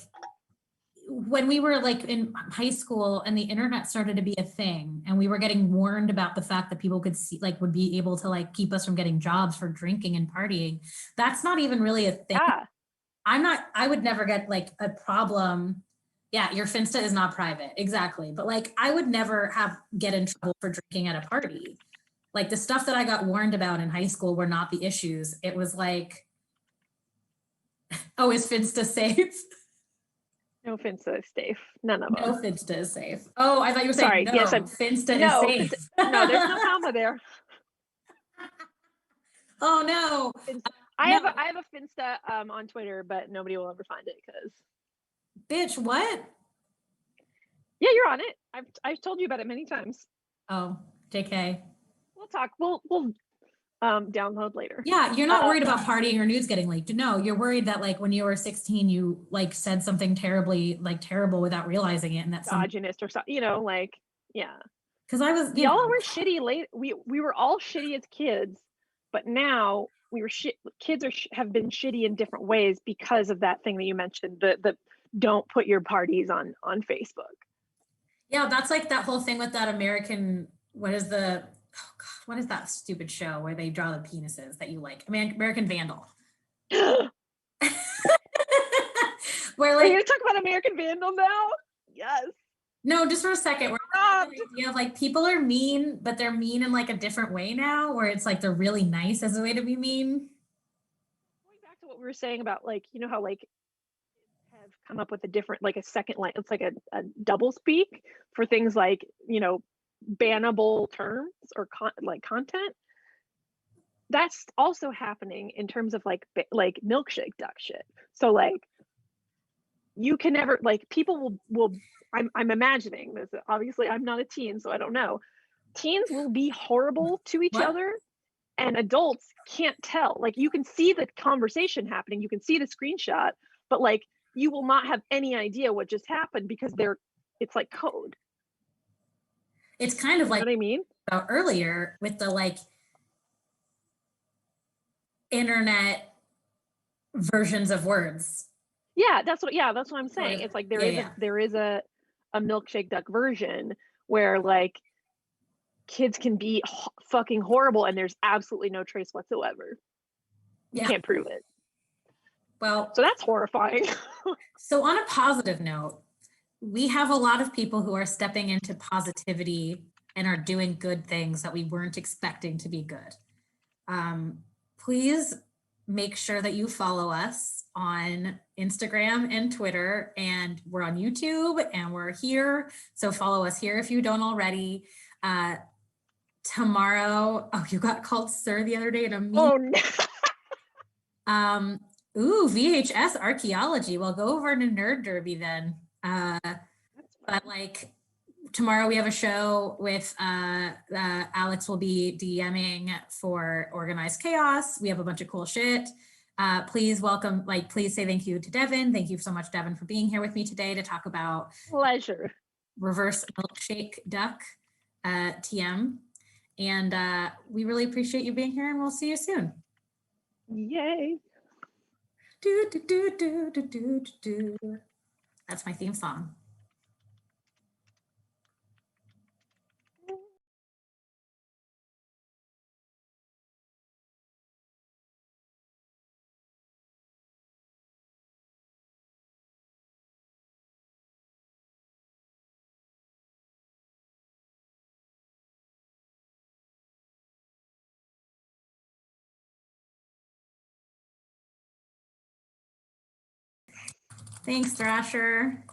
when we were like in high school and the internet started to be a thing, and we were getting warned about the fact that people could see, like, would be able to like keep us from getting jobs for drinking and partying. That's not even really a thing. Yeah. I would never get like a problem. Yeah, your Finsta is not private. Exactly. But like, I would never get in trouble for drinking at a party. Like the stuff that I got warned about in high school were not the issues. It was like, oh, is Finsta safe? No, Finsta is safe. None of them. No, Finsta is safe. Oh, I thought you were saying sorry. no, Yes, Finsta is safe. No, there's no comma there. Oh no. I have a Finsta on Twitter, but nobody will ever find it because. Bitch, what? Yeah, you're on it. I've told you about it many times. Oh, JK. We'll talk. We'll download later. Yeah, you're not worried about partying or nudes getting leaked. No, you're worried that like when you were 16, you like said something terrible without realizing it, and that's misogynist or something. Like yeah. Because I was. Y'all were shitty late. We were all shitty as kids, but now kids have been shitty in different ways because of that thing that you mentioned, the don't put your parties on Facebook. Yeah, that's like that whole thing with that American, what is that stupid show where they draw the penises that you like? American Vandal. Where Are you like, gonna talk about American Vandal now? Yes. no, just for a second, where the idea of like people are mean, but they're mean in like a different way now, where it's like they're really nice as a way to be mean. Going back to what we were saying about like, you know how like have come up with a different, like a second line, it's like a double speak for things like, you know, bannable terms or content. That's also happening in terms of like milkshake duck shit. So like you can never, like, people will I'm imagining this, obviously I'm not a teen so I don't know, teens will be horrible to each What? other and adults can't tell. Like you can see the conversation happening, you can see the screenshot, but like you will not have any idea what just happened because it's like code. It's kind of You know like what I mean? about earlier with the like internet versions of words. That's what I'm saying. It's like there is a milkshake duck version where like kids can be fucking horrible and there's absolutely no trace whatsoever. You can't prove it. Well, so that's horrifying. So on a positive note, we have a lot of people who are stepping into positivity and are doing good things that we weren't expecting to be good. Please make sure that you follow us on Instagram and Twitter, and we're on YouTube and we're here. So follow us here if you don't already. Tomorrow, you got called sir the other day in a meeting. Oh no. VHS archaeology. Well, go over to Nerd Derby then. But like tomorrow we have a show with Alex will be DMing for Organized Chaos. We have a bunch of cool shit. Please say thank you to Devon. Thank you so much, Devon, for being here with me today to talk about Pleasure. Reverse Milkshake Duck TM. And we really appreciate you being here, and we'll see you soon. Yay. Do, do, do, do, do, do, do. That's my theme song. Thanks, Thrasher.